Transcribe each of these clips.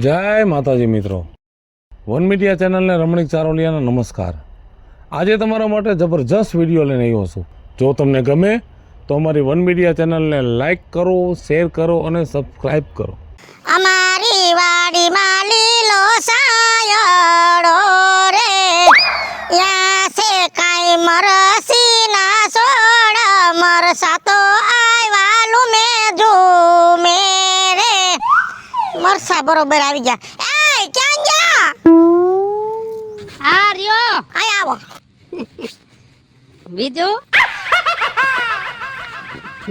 જય માતાજી મિત્રો, વન મીડિયા ચેનલને રમણીક ચારોલિયાના નમસ્કાર। આજે તમારા માટે જબરજસ્ત વિડીયો લઈને આવ્યો છું। જો તમને ગમે તો અમારી વન મીડિયા ચેનલને લાઈક કરો, શેર કરો અને સબસ્ક્રાઈબ કરો। અમારી વાડીમાં લીલો સાયડો રે, યા છે કાંઈ મરસીના છોડ, મરસા તો આવ્યાલું મેં ઝૂમે રે, મરસા બરોબર આવી ગયા। એ ક્યાં ગયા? આ રહ્યો આય આવો। બીજું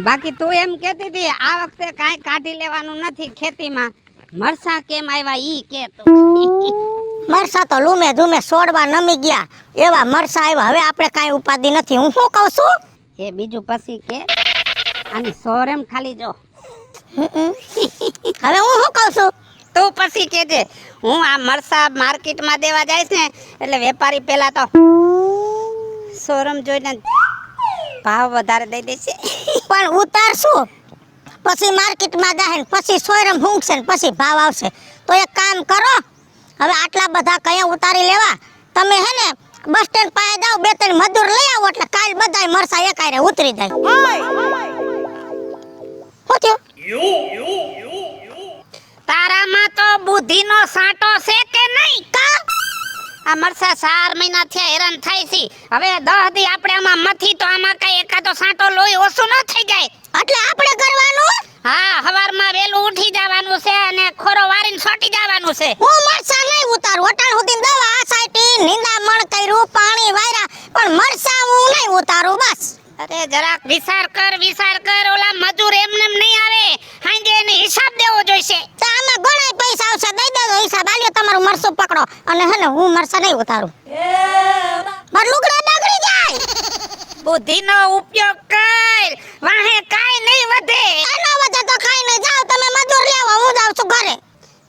બાકી તું એમ કહેતી હતી આ વખતે કાંઈ કાઢી લેવાનું નથી ખેતીમાં, મરસા કેમ આવ્યા ઈ કે તું। મરસા તો લૂમે ઝૂમે છોડવા નમી ગયા, એવા મરસા આવ્યા। હવે આપણે કાંઈ ઉપાધિ નથી। હું શું કહું છું? એ બીજું પછી કે આની સોર એમ ખાલી જો। હવે હું શું કહું છું? તું પછી કેજે। હું આ મરસા માર્કેટમાં દેવા જાય છે એટલે વેપારી પહેલા તો શોરૂમ જોઈને ભાવ વધારે દઈ દેશે, પણ ઉતારશું પછી માર્કેટમાં જાય ને પછી સોયરમ હુંકશે ને પછી ભાવ આવશે। તો એક કામ કરો, હવે આટલા બધા કયા ઉતારી લેવા, તમે હે ને બસ સ્ટેન્ડ પાસે જાઓ, બે ત્રણ મજૂર લઈ આવો એટલે કાલ બધાય મરસા એકાયરે ઉતરી જાય। શું થયું? તારામાં તો બુદ્ધિનો સાંટો છે કે નહીં? કા આ મરસા 4 મહિના થયા હેરાન થાય છે, હવે 10 દી આપણે આમાં મથી તો આમાં કઈ એકાદો સાંટો લોહી ઓછું ન થઈ જાય? એટલે આપણે કરવાનું? હા, હવારમાં વેલું ઉઠી જવાનું છે અને ખોરો વારીને છોટી જવાનું છે। હું મરસા નહીં ઉતારું, અટાણ સુધી દવા આસાઈટી નિંદામણ કર્યું, પાણી વાયરા, પણ મરસા હું નહીં ઉતારું બસ। અરે જરાક વિચાર કર, ઓલા મજૂર એમને નહીં આવે, હાંજે એને હિસાબ દેવો જોઈશે। તો આમાં ઘણા પૈસા આવશે, દઈ દેજો હિસાબ, આલ્યો તમારું મરસું પકડો, અને હે ને હું મરસા નહીં ઉતારું, મારું લુગડા બગડી જાય। બુદ્ધિનો ઉપયોગ કર, વાહે કાઈ નહીં વધે। આનો વધે તો ખાઈને જાઓ, તમે મજૂર લઈ આવો, હું જાઉં છું ઘરે।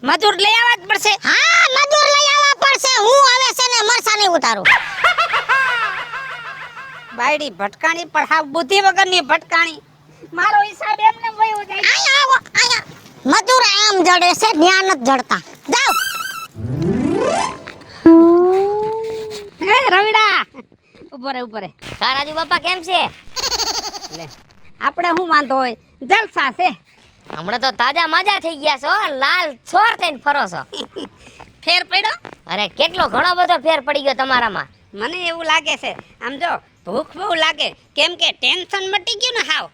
મજૂર લઈ આવવા જ પડશે? હા, મજૂર લઈ આવવા પડશે, હું હવે છે ને મરસા નહીં ઉતારું। બાયડી ભટકાણી પણ હાવ બુદ્ધિ વગરની ભટકાણી, મારો હિસાબ એમને વયો જાય। અહીંયા આવો, અહીંયા મજૂર આમ જડે છે, ન્યા નથી જડતા, જાઓ। હે રવિડા, ઉપર રે। રાજુ બાપા કેમ છે? લે આપણે શું વાંધો હોય, જલસા છે। હમણાં તો તાજા માજા થઈ ગયા છો, લાલ છોર થઈને ફરો છો। ફેર પડ્યો? અરે કેટલો ઘણો બધો ફેર પડી ગયો તમારામાં। મને એવું લાગે છે, આમ જો ભૂખ બહુ લાગે, કેમ કે ટેન્શન મટી ગયું ને હાવ।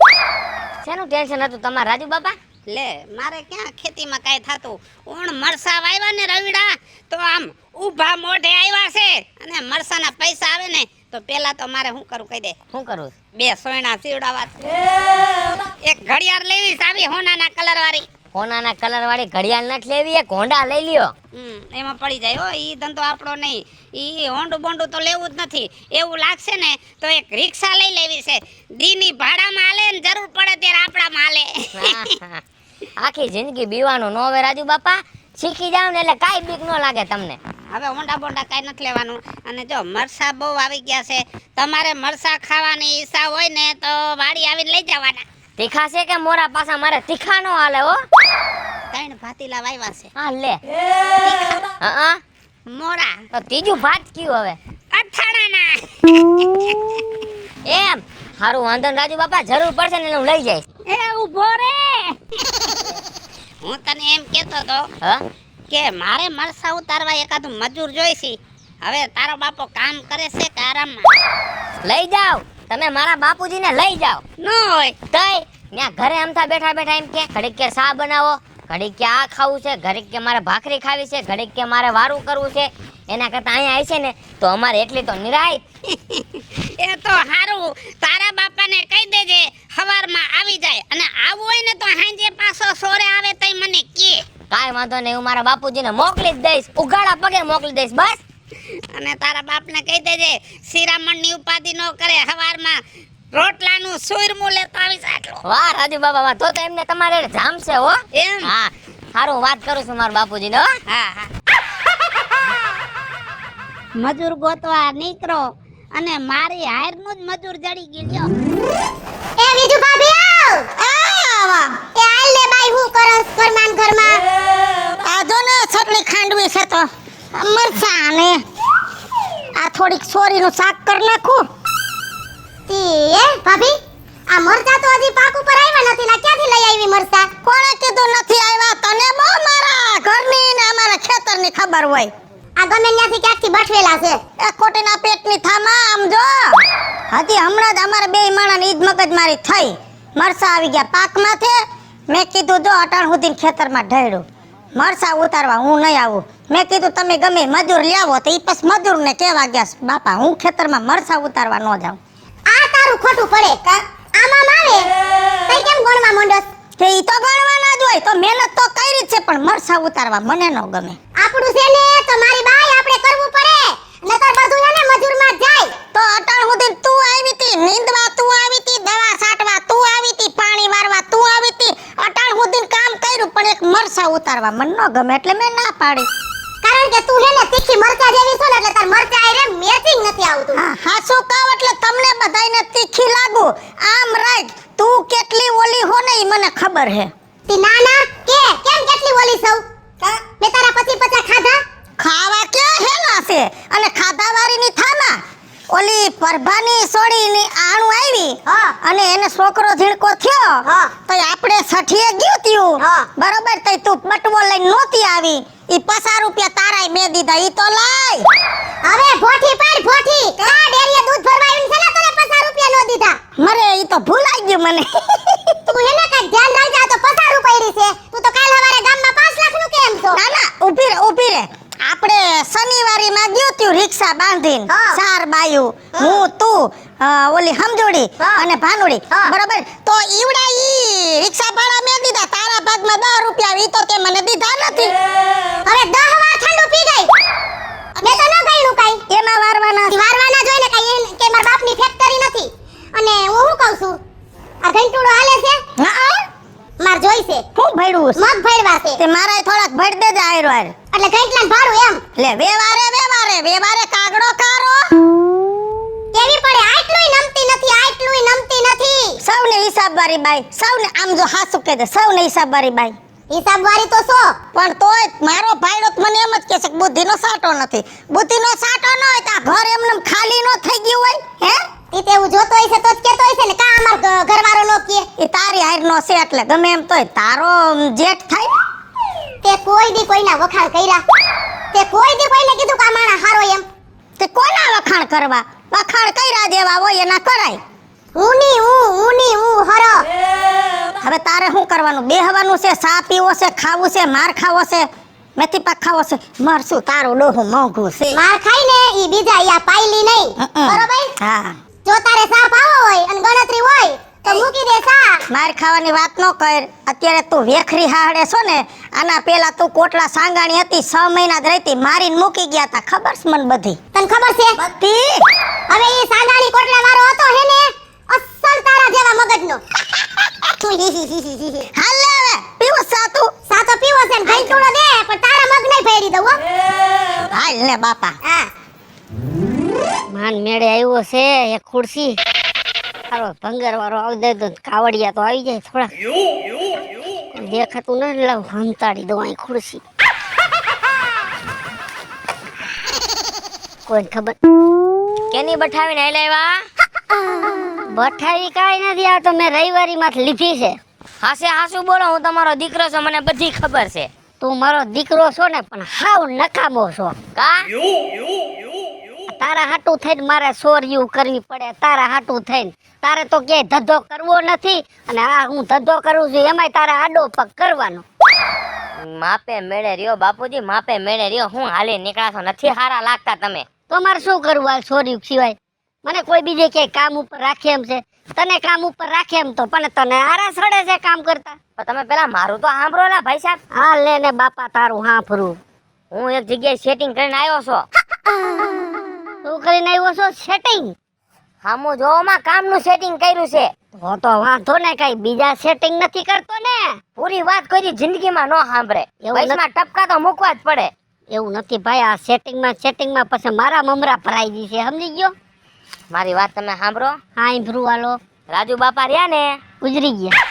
શેનું ટેન્શન હતું તમારે રાજુ બાપા? લે મારે ક્યાં ખેતીમાં કાંઈ થાતું, ઓણ મરસા વાવ્યા ને રવિડા તો આમ ઊભા મોઢે આવ્યા છે, અને મરસાના પૈસા આવે ને તો પેલા તો મારે શું કરું કહી દે? શું કરું? 2 સોયણા સીવડાવા, એક ઘડિયાળ લેવી આવી હોનાના કલર વાળી। કોનાના કલર વાળી ઘડિયાળ નથી લેવી, એક હોન્ડા લઈ લ્યો। એમાં પડી જાય હો, ઈ ધંધો આપણો નહીં, ઈ હોંડું બોંડું તો લેવું જ નથી। એવું લાગશે ને તો એક રિક્ષા લઈ લેવી છે, દીની ભાડામાં હાલે ને જરૂર પડે ત્યારે આપણામાં હાલે। આખી જિંદગી બીવાનું ન હોય રાજુ બાપા, શીખી જાવ ને એટલે કાંઈ બીક ન લાગે તમને। હવે હોંડા બોંડા કાંઈ નથી લેવાનું। અને જો મરસા બહુ આવી ગયા છે, તમારે મરસા ખાવાની ઈચ્છા હોય ને તો વાડી આવીને લઈ જવાના। તીખા છે કે મોરા પાછા? મારે તીખા નો હાલે હો। 3 ભાતીલા વાવ્યા છે। હા લે, હા મોરા તો ત્રીજું ભાત કયું હવે? અથાણાના। એમ હારું, વાંધો ને રાજુ બાપા, જરૂર પડશે ને હું લઈ જઈશ। એ ઊભો રે, હું તને એમ કહેતો તો હા કે મારે મરસા ઉતારવા એકાદું મજૂર જોઈશે। હવે તારો બાપો કામ કરે છે કે આરામમાં? લઈ જાઓ તમે, મારા બાપુજીને લઈ જાઓ। ન હોય તઈ ત્યાં ઘરે અમથા બેઠા બેઠા એમ કે ઘડીક કે શા બનાવો, ઘડીક કે આ ખાવું છે, ઘડીક કે મારે ભાખરી ખાવી છે, ઘડીક કે મારે વારું કરવું છે, એના કરતા અહીંયા આવી છે ને તો અમારે એટલી તો નિરાય। એ તો હારું, તારા બાપાને કહી દેજે સવારમાં આવી જાય, અને આવું હોય ને તો હાંજે પાછો સોરે આવે તઈ મને કે। કાંઈ વાંધો નહીં, હું મારા બાપુજીને મોકલી જ દઈશ, ઉઘાડા પગે મોકલી દઈશ બસ। અને તારા બાપને કહી દેજે શિરામણની ઉપાધિ ન કરે, સવારમાં રોટલાનું સુરમું લેતો આવી જાય। વાહ રાજુ બાબા વાહ, તો એમને તમારે જામશે હો। એમ? હા સારું, વાત કરું છું મારા બાપુજીને હો। હા હા, મજૂર ગોતવા નીકળો અને મારી હારનું જ મજૂર જડી ગયો। એ બીજું ભાભી આવ, આવા એ આલ લે બાઈ, હું કરસ ઘરમાં? આ જો ને થોડીક સોરીનું શાક કરી નાખું. એ ભાભી આ મરચા તો હજી પાક ઉપર આવ્યા નથી ને ક્યાંથી લઈ આવી મરચા? કોણે કીધું નથી આવ્યા? તને બહુ મારા ઘરની ને અમારા ખેતરની ખબર હોય. આ ગમે ત્યાંથી ક્યાંકથી બઠવેલા છે. એ ખોટીના પેટની થામા આમ જો. હતી હમણાં જ અમારે બે માણાની ઈદ મગજમારી થઈ. મરસા આવી ગયા પાકમાંથી. મેં કીધું જો અટાણ સુધીને ખેતરમાં ઢળ્યું. મરસા ઉતારવા હું નહીં આવું. મેં કીધું તમે ગમે મજૂર લાવો તો ઈ પછી મજૂરને કહેવા ગયા બાપા હું ખેતરમાં મરસા ઉતારવા ન જાઉં. આ તારું ખોટું પડે કા આમાં આવે તઈ કેમ ગણવા માંડસ? તે ઈ તો ગણવાના જ હોય તો મહેનત તો કરી જ છે પણ મરસા ઉતારવા મને ન ગમે. આપણું છે ને તો મારી બાઈ આપણે કરવું પડે નતર બધું એને મજૂરમાં જ જાય. તો અટાણ સુધી તું આવી તી નીંદવા, તું આવી તી દવા છાંટવા, તું આવી તી પાણી વારવા, તું આવી તી અટાણ સુધી કામ કર્યું પણ એક મરસા ઉતારવા મને ન ગમે એટલે મેં ના પાડી. કારણ કે તું હે ને તીખી મરચા જેવી છો ને એટલે તાર મરચા આરે મેચિંગ નથી આવતું. હા હાસુ કાવ એટલે તમને બધાયને તીખી લાગુ. આમ રાઈટ તું કેટલી ઓલી હો ને ઈ મને ખબર હે. તી નાના કે કેમ કેટલી ઓલી સૌ? મે તારા પછી પચા ખાધા? ખાવા ક્યાં હેલા છે અને ખાધા વાળીની થામા. ઓલી પરભાની સોડીની આણું આવી હા. અને એને છોકરો ઝીણકો થયો હા. તો આપણે સઠીએ ગયું ત્યું હા. બરોબર તઈ તું બટવો લઈને નહોતી આવી ઈ 50 રૂપિયા તારાય મેં દીધા ઈ તો લાય. હવે ભોઠી પાડ ભોઠી કા ડેરીએ દૂધ ભરવા આવીને છેલા તને 50 રૂપિયા નો દીધા? મરે ઈ તો ભૂલાઈ ગયું મને. તું એને કઈ ધ્યાન રાખજા તો 50 રૂપિયા છે. તું તો કાલ હવારે ગામમાં 5 લાખ નું કેમ છો? ના ના ઊભી રે આપણે શનિવારીમાં ગયું ત્યું રિક્ષા બાંધીને હા. 4 બાયું હું તું ઓલી સમજોડી હા. અને ભાનુડી હા. બરોબર તો ઈવડા ઈ રિક્ષા ભાડા મેં દીધા તારા ભાગમાં 10 રૂપિયા આવી તો તે મને દીધા નથી. હવે 10 વાર ઠંડુ પી ગઈ. મેં તો ન ગઈનું કાઈ. એમાં વારવાના વારવાના જોઈને કાઈ કે મારા બાપની ફેક્ટરી નથી. અને હું શું કહું છું આ ઘંટુડો હાલે છે હા માર જોઈ છે હું ભડ્યું મગ ભરવા છે તે મારાય થોડાક ભડ દેજે આયરો આયર એટલે ઘંટલાન ભાડું એમ લે વેવારે કાગડો કારો કેવી પડે આટલુંય નમતી નથી સૌને હિસાબવારી બાઈ સૌને આમ જો હાસુ કહે દે સૌને હિસાબવારી બાઈ હિસાબ વાળી તો સો પણ તોય મારો ભાઈડો તો મને એમ જ કહે છે કે બુદ્ધિનો સાટો નથી. બુદ્ધિનો સાટો ન હોય તો આ ઘર એમને ખાલી ન થઈ ગયું હોય હે? ઈ તે એવું જોતો હશે તો જ કેતો હશે ને કા અમાર ઘરવાળો નો કે એ તારી હારનો છે એટલે ગમે એમ તોય તારો જેઠ થાય. તે કોઈ દી કોઈના વખાણ કર્યા? તે કોઈ દી કોઈને કીધું કે આ માણા હારો એમ? તે કોના વખાણ કરવા? વખાણ કર્યા જેવા હોય એના કરાય. હું હરો હવે તારે શું કરવાનું? બેહવાનું છે, ચા પીવો છે, ખાવું છે, માર ખાવો છે, મેથી પાક ખાવો છે. મરશું તારું ડોહું મોંઘું છે. માર ખાઈ ને ઈ બીજા યા પાયલી નહીં બરોબર? હા જો તારે સા પાવો હોય અને ગણતરી હોય તો મૂકી દે સા. માર ખાવાની વાત ન કર. અત્યારે તું વેખરી હાડે છો ને આના પેલા તું કોટલા સાંગાણી હતી 6 મહિના જ રહીતી મારીને મૂકી ગયા તા ખબર છે મને બધી. તને ખબર છે બધી હવે ઈ સાંગાણી કોટલા વાળો હતો હે ને અસલ તારા જેવા મગજનો. હાલ લે હવે પીવું સા તું. સા તો પીવો છે ને ઘંટુડો દે પણ તારા મગ નહીં ફેરી દઉં હો. હાલ ને બાપા. હા માન મેળે આવ્યો છે એક ખુરશી હારો ભંગર વાળો આવી દે તો કાવડિયા તો આવી જાય થોડા દેખાતું ન લાવ હંતાડી દઉં અહીં ખુરશી કોઈ ખબર કેની બઠાવીને આઈ લાવ્યા બઠાવી કાઈ નથી આ તો મેં રવિવારી માંથી લીધી છે હાસે હાસુ બોલો હું તમારો દીકરો છું મને બધી ખબર છે તું મારો દીકરો છો ને પણ હાવ નકામો છો કા તારા હાટું થઈને મારે સોરિયું કરવી પડે તારા હાટું થઈને તારે તો ક્યાંય ધંધો કરવો નથી અને આ હું ધંધો કરું છું એમાંય તારે આડો પગ કરવાનો માપે મેળે રહ્યો બાપુજી માપે મેળે રહ્યો હું હાલે નીકળા છો નથી હારા લાગતા તમે તો મારે શું કરવું આ સોરિયું સિવાય મને કોઈ બીજે ક્યાંય કામ ઉપર રાખે એમ છે તને કામ ઉપર રાખે એમ તો પણ તને આરા સડે છે કામ કરતા પણ તમે પેલા મારું તો સાંભળો ને ભાઈ સાહેબ હા લે ને બાપા તારું સાંભળું હું એક જગ્યાએ સેટિંગ કરીને આવ્યો છો શું કરીને આવ્યો છો સેટિંગ હામો જોવામાં કામનું સેટિંગ કર્યું છે તો વાંધો ને કઈ બીજા સેટિંગ નથી કરતો ને પૂરી વાત કોઈ જિંદગીમાં ન સાંભળે વયસમાં ટપકા તો મૂકવા જ પડે એવું નથી ભાઈ આ સેટિંગમાં પછી મારા મમરા ભરાઈ જશે સમજી ગયો મારી વાત તમે સાંભળો હા ઇમ્પ્રુવ વાલો રાજુ બાપા રહ્યા ને ગુજરી ગયા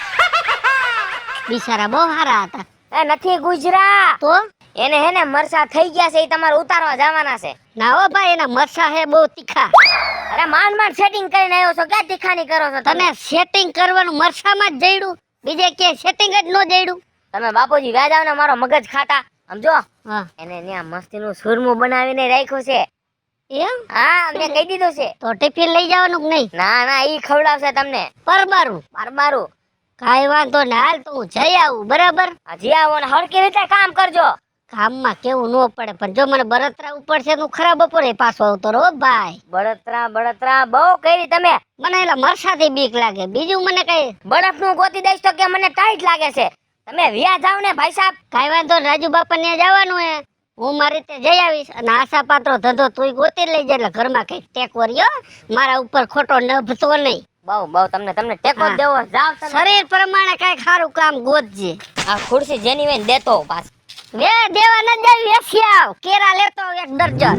બિચારા બહુ સારા હતા એ નથી ગુજરા તો એને હે ને મરસા થઈ ગયા છે, એ તમારે ઉતારવા જવાના છે. ના હો ભાઈ, એના મરસા હે બહુ તીખા. અરે માંડ માંડ સેટિંગ કરીને આવ્યો છો, ક્યાં તીખાની કરો છો તમે? સેટિંગ કરવાનું મરસામાં જ જઈડું, બીજે કે સેટિંગ જ નો જઈડું. તમે બાપુજી વ્યાજ આવ ને મારો મગજ ખાતા સમજો. એને ત્યાં મસ્તીનું સુરમું બનાવીને રાખ્યું છે. એમ? હા, મેં કહી દીધું છે. તો ટિફિન લઈ જવાનું કે નહીં? ના ના, ઈ ખવડાવશે તમને. પરબારું કાઈ વાંધો ને, હાલ તો હું જઈ આવું. બરાબર, હજી આવો ને હરકી રીતે કામ કરજો. કામમાં કેવું ન પડે, પણ જો મને બળતરા ઉપડશે તો ખરાબ બપોરે પાછો આવતો રહો ભાઈ. બળતરા બહુ કરી તમે. મને એલા મરસાથી બીક લાગે, બીજું મને કઈ બરફનું ગોતી દઈશ તો કે મને ટાઈટ લાગે છે. તમે વ્યા જાવ ને ભાઈ સાહેબ. કાઈ વાંધો ને, રાજુ બાપા ને જવાનું હે, હું મારી રીતે જઈ આવીશ. અને આશા પાત્રો ધંધો તુંય ગોતી લઈ જાય, એટલે ઘરમાં કઈ ટેકો રહ્યો, મારા ઉપર ખોટો નભતો નહીં. બહુ તમને ટેકો દેવો. જાવ શરીર પ્રમાણે કઈ સારું કામ ગોતજે. આ ખુરશી જેની વેન દેતો પાસ વે દેવા ન જાય, વેસી આવ કેરા લેતો એક દર્જન.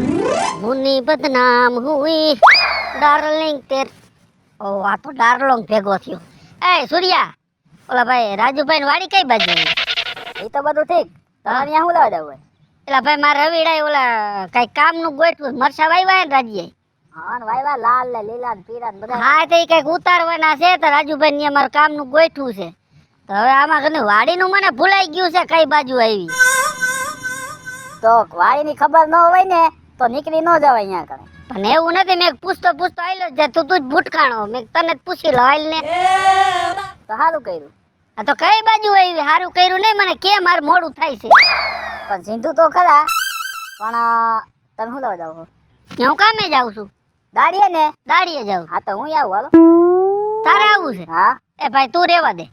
મુની બદનામ હુઈ ડાર્લિંગ તેર. ઓ આ તો ડાર્લોંગ ભેગો થયો. એ સૂર્યા, ઓલા ભાઈ રાજુભાઈ ની વાડી કઈ બાજુ? એ તો બધું ઠીક, તમારે ત્યાં હું લાવડા હોય? એલા ભાઈ મારા રવિડાય ઓલા કઈ કામ નું ગોઠવું મરસા વાયવા ને રાજ્ય. હા વાયવા, લાલ ને લીલા ને પીળા ને બધા. હા તો કઈક ઉતારવાના છે, તો રાજુભાઈ ને અમારું કામ નું ગોઠવું છે. તો હવે આમાં કને વાડી નું મને ભૂલાઈ ગયું છે, કઈ બાજુ આવી. તો વાડી ની ખબર ન હોય ને તો નીકળી ન જવાય અહીંયા કણે. પણ એવું નથી, મેં પૂછતો આયલો જ તું જ ભૂટકાણો, મેં તને જ પૂછી લો હાલ ને. તો સારું કર્યું. આ તો કઈ બાજુ આવી, સારું કર્યું નહીં, મને કે માર મોડું થાય છે. પણ સિંધુ તો ખરા, પણ તમે શું લેવા જાવ છો? હું કામે જાઉં છું. દાડીએ જાઉં. હા તો હું આવું. હાલો, તારે આવું છે? હા. એ ભાઈ તું રેવા દે.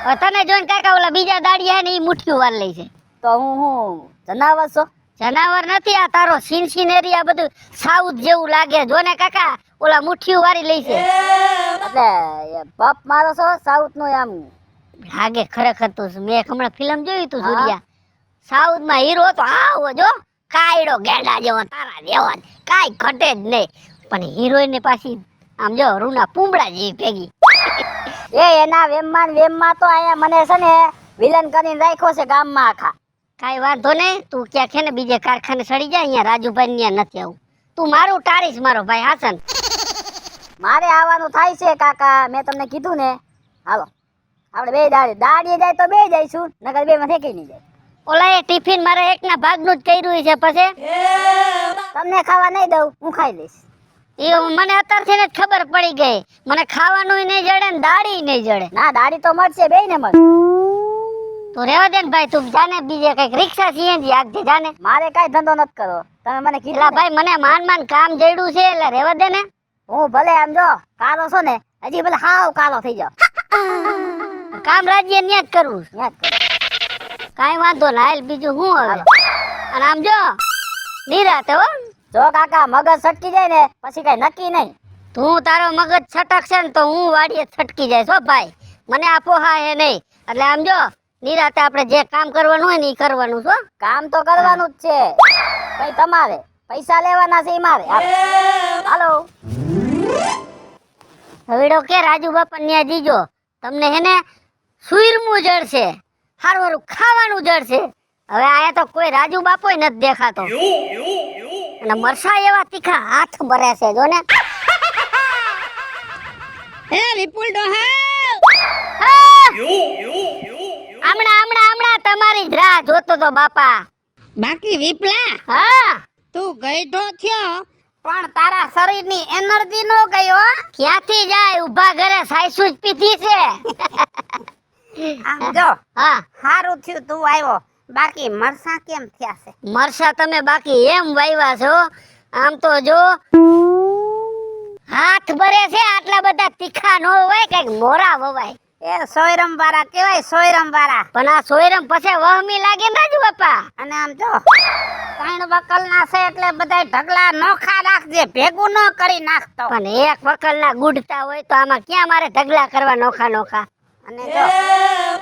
હવે તને જોઈને કાકા ઓલા બીજા દાડિયા ને ઈ મુઠ્ઠીઓ વાર લઈ છે. તો હું જનાવર છો? જનાવર નથી, આ તારો સિનસિનેરી આ બધું સાઉથ જેવું લાગે. જો ને કાકા ઓલા મુઠ્ઠીઓ વારી લઈ છે, એટલે પપ મારો છો સાઉથ નું આમ લાગે. ખરેખર તું મેં હમણાં ફિલ્મ જોઈ તું સૂર્યા, સાઉથ માં હીરો તો આવો જો કાયડો ગેડા જેવો તારા જેવો, કાઈ ઘટે જ નહીં. પણ હિરોઈન ને પાછી આમ જો રૂના પૂંબડા જેવી ભેગી. એ એના વેમમાં તો આયા મને છે ને વિલન કરીને રાખ્યો છે ગામમાં આખા. કાઈ વાંધો નહીં, તું ક્યાં છે ને બીજે કારખાને સડી જાય, અહીંયા રાજુભાઈ ત્યાં નથી આવું. તું મારું ટારીશ મારો ભાઈ હાસન. મારે આવવાનું થાય છે કાકા, મેં તમને કીધું ને. હાલો આપણે બે દાડીએ જાય તો બે જઈશું, નકર બે માં ફેંકી નહીં જાય. ઓલા એ ટિફિન મારે એકના ભાગનું જ કર્યું છે, પછી તમને ખાવા નહીં દઉં, હું ખાઈ લઈશ. એ મને અત્યારથી જ ખબર પડી ગઈ, મને ખાવાનું નહીં જડે ને દાડી નહીં જડે. ના દાડી તો મળશે, બે ને મળશે. તું રેવા દે ને ભાઈ, તું જાને બીજે કઈક રિક્ષા સીએનજી આગજે જાને. મારે કઈ ધંધો નથી કરવો, તમે મને કીધું. ભાઈ મને માન કામ જડ્યું છે, એટલે રેવા દે ને. હું ભલે આમ જો કાલો છો ને, હજી ભલે હાવ કાલો થઈ જાવ, કામ રાજ્ય ન્યા જ કરવું. કાઈ વાંધો ના, હાલ બીજું હું હવે. અને આમ જો નિરાતે હો. જો કાકા મગજ છટકી જાય ને પછી કઈ નક્કી નહીં. તું તારો મગજ છટકશે ને તો હું વાડીએ છટકી જાય છો ભાઈ, મને આપો હા હે નહીં. એટલે આમ જો નિરાતે આપણે જે કામ કરવાનું હોય ને એ કરવાનું છો. કામ તો કરવાનું જ છે, કઈ તમારે પૈસા લેવાના છે એ મારે. હાલો હવેડો કે રાજુ બાપા ન્યા જીજો, તમને હે ને સુરમું જડશે, હારું હારું ખાવાનું જડશે. હવે આયા તો કોઈ રાજુ બાપો નથી દેખાતો, અને મરસા એવા તીખા હાથ ભરે છે જો ને. હે વિપુલ ડોહા, હમણાં તમારી જ રાહ જોતો તો બાપા. બાકી વિપલા હા તું ગઈઢો થયો, પણ તારા શરીરની એનર્જી નો ગયો. ક્યાંથી જાય, ઉભા ઘરે સાઈસુ જ પીધી છે. આમ જો હા હારું થયું તું આવ્યો, બાકી મરસા કેમ થયા છે? મરસા તમે બાકી એમ વાવ્યા છો, આમ તો જો હાથ ભરે છે. આટલા બધા તીખા નો હોય, કઈક મોરા વવાય. એ સોયરમ વાળા કેવાય, સોયરમ વાળા. પણ આ સોયરમ પછી વહમી લાગે ને રાજુ બાપા. અને આમ જો ત્રણ વકલ ના છે એટલે બધાય ઢગલા નોખા રાખજે, ભેગું ન કરી નાખતો. પણ એક વકલ ના ગુડતા હોય તો આમાં ક્યાં મારે ઢગલા કરવા નોખા નોખા. અને જો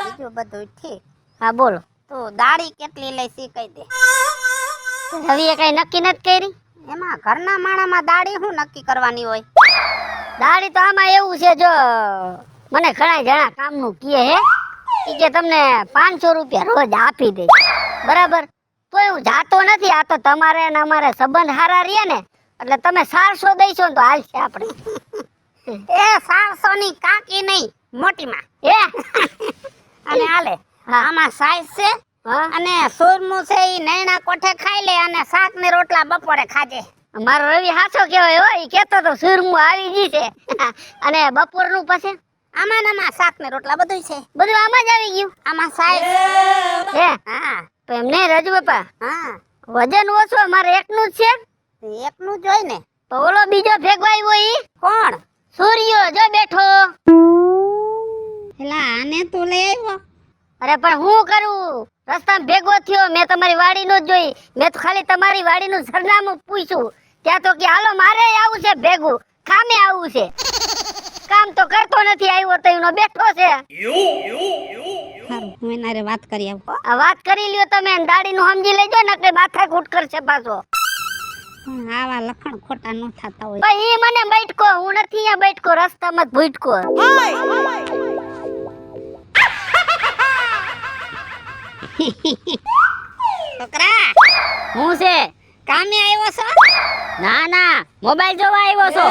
બીજું બધું ઠીક. હા બોલો, તું દાડી કેટલી લઈ સી કહી દે. રવિએ કઈ નક્કી નથી કરી. એમાં ઘરના માણામાં દાડી શું નક્કી કરવાની હોય? દાડી તો આમાં એવું છે, જો મને ઘણા જણા કામનું કહે હે, ઈ કે તમને 500 રૂપિયા રોજ આપી દે, બરાબર. તોય હું જાતો નથી. આ તો તમારે ને અમારે સંબંધ હારા રહીએ ને એટલે તમે 400 દઈશો ને તો હાલશે આપણે. એ 400 ની કાકી નહીં, મોટી માં. એ અને હાલે હા. આમાં સાઈઝ છે હા અને સુરમું છે ઈ નૈણા કોઠે ખાઈ લે અને શાક ને રોટલા બપોરે ખાજે. મારો રવિ હાચો કહેવાય હો. ઈ કહેતો તો સુરમું આવી ગઈ છે અને બપોરનું પછી આમાં ને આમાં શાક ને રોટલા બધું છે. બધું આમાં જ આવી ગયું. આમાં સાઈઝ. હે હા તો એમ નહીં રાજુ બાપા, હા વજન ઓછું મારે એકનું જ છે. એકનું જ હોય ને. તો ઓલો બીજો ભેગો આવ્યો ઈ કોણ? સૂર્યો જો બેઠો. એલા આને તું લઈ આવ્યો? અરે પણ હું કરું, રસ્તામાં ભેગો થયો. મેં તમારી વાડીનો જ જોઈ. મેં તો ખાલી તમારી વાડીનું સરનામું પૂછ્યું. ત્યાં તો કે હાલો મારે આવું છે ભેગું, કામે આવું છે. કામ તો કરતો નથી, આવ્યો તો એનો બેઠો છે. હારું, હું એના હારે વાત કરી આવું. આ વાત કરી લ્યો તમે, દાડીનું સમજી લેજો ને કે માથા કૂટ કરશે પાછો. આવા લખણ ખોટા ન થતા હોય. પણ ઈ મને બેઠકો, હું નથી અહીંયા બેઠકો, રસ્તામાં જ ભૂટકો. છોકરા હું છે? કામે આવ્યો છો? ના ના, મોબાઈલ જોવા આવ્યો છો.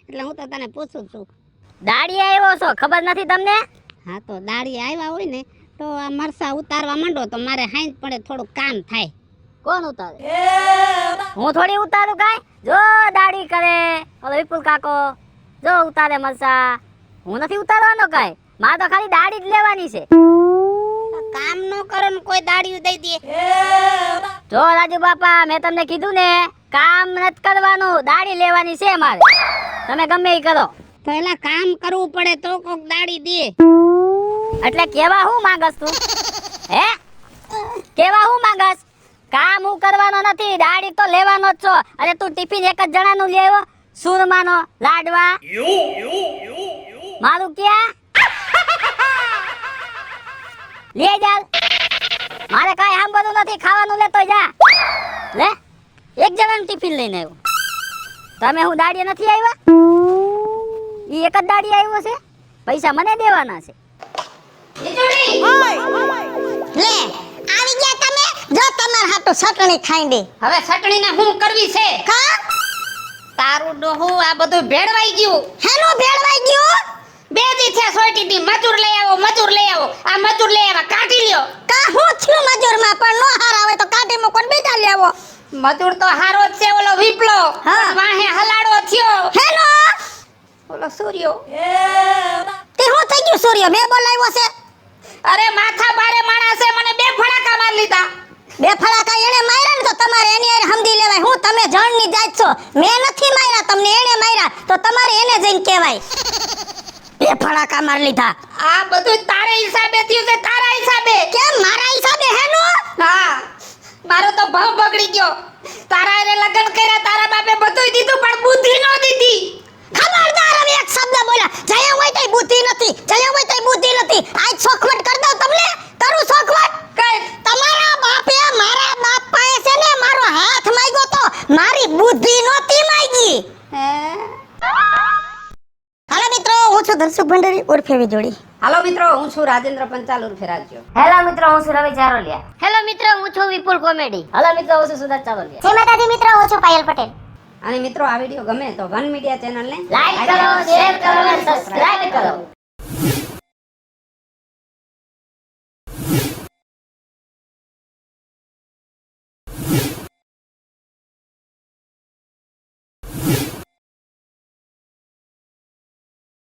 એટલે હું તો તને પૂછું છું. દાડી આવ્યો છો, ખબર નથી તમને? હા તો દાડી આવ્યા હોય ને તો આ મરસા ઉતારવા માંડો તો મારે હાંજ પડે થોડું કામ થાય. કોણ ઉતારે? હું થોડી ઉતારું કાઈ? જો દાડી કરે ઓલો વિપુલ કાકો, જો ઉતારે મરસા. હું નથી ઉતારવાનો કાઈ, મારે તો ખાલી દાડી જ લેવાની છે. કામ ન કરો ને કોઈ દાડીયું દઈ દે. જો રાજુ બાપા, મેં તમને કીધું ને કામ નથી કરવાનું, દાડી લેવાની છે મારે. તમે ગમે એ કરો. તો એલા કામ કરવું પડે તો કોક દાડી દે. એટલે કેવા હું માંગસ તું? હે કેવા હું માંગસ? કામ હું કરવાનો નથી, દાડી તો લેવાનો જ છો. અરે તું ટિફિન એક જ જણાનું લઈ આવ્યો, સુરમાનો લાડવા. મારું ક્યાં લે જાલ, મારે કાઈ સાંભળવું નથી, ખાવાનું લેતો જા. લે એક જણાનું ટિફિન લઈને આવ્યો. તમે હું દાડીએ નથી આવ્યા? ઈ એક જ દાડી આવ્યો છે, પૈસા મને દેવાના છે. લે આવી ગયા તમે. જો તમાર હાટુ ચટણી ખાઈ દે. હવે ચટણી ને હું કરવી છે? કા તારું ડોહું આ બધું ભેળવાઈ ગયું. હેનો ભેળવાઈ ગયો? 2 દી થયા સોઈટી દી મજૂર લઈ આવો, મજૂર લઈ આવો. આ મજૂર લઈ આવ્યા, કાઢી લ્યો. કા હું થયું મજૂરમાં? પણ નો હાર આવે તો કાઢી મૂકોને બીજા લેવો. મજૂર તો હારો જ છે, ઓલો વિપલો. હા. વાહે હલાડો થયો હેનો ઓલો સૂર્યો. તે હું થઈ ગયું? સૂર્ય મેં બોલાવ્યો છે? અરે માથા બારે માણસે મને 2 ફડાકા માર લીધા. 2 ફડાકા એને માર્યા ને તો તમારે એની હારે સમજી લેવાય. હું તમે જણની જાત છો, મેં નથી માર્યા તમને, એને માર્યા તો તમારે એને જઈને કહેવાય. 2 ફડાકા માર લીધા. આ બધું તારે હિસાબે થયું છે, તારા હિસાબે. કેમ મારા હિસાબે? હેનો હા, મારો તો ભાવ બગડી ગયો. તારા હારે લગ્ન કર્યા, તારા બાપે બધુંય દીધું પણ બુદ્ધિ ન દીધી. ખબરદાર હવે એક શબ્દ બોલ્યા. જયા હોય તોય બુદ્ધિ નથી, જયા હોય તોય બુદ્ધિ નથી. આજ સોખવટ કરી દઉં તમને. કરું સોખવટ? કઈ તમારા બાપે મારા બાપ પાસે છે ને મારો હાથ માંગ્યો તો મારી બુદ્ધિ નહોતી માંગી. હાલો મિત્રો, હું છું ધનસુખ ભંડારી ઉર્ફે વીજળી. હાલો મિત્રો, હું છું રાજેન્દ્ર પંચાલ ઉર્ફે રાજ્યો. હેલો મિત્રો, હું છું રવિ ચારોલિયા. હેલો મિત્રો, હું છું વિપુલ કોમેડી. હેલો મિત્રો, હું છું સુધાર ચારોલિયા. જય માતાજી મિત્રો, હું છું પાયલ પટેલ. અને મિત્રો આ વિડિયો ગમે તો વન મીડિયા ચેનલને લાઈક કરો, શેર કરો અને સબસ્ક્રાઇબ કરો.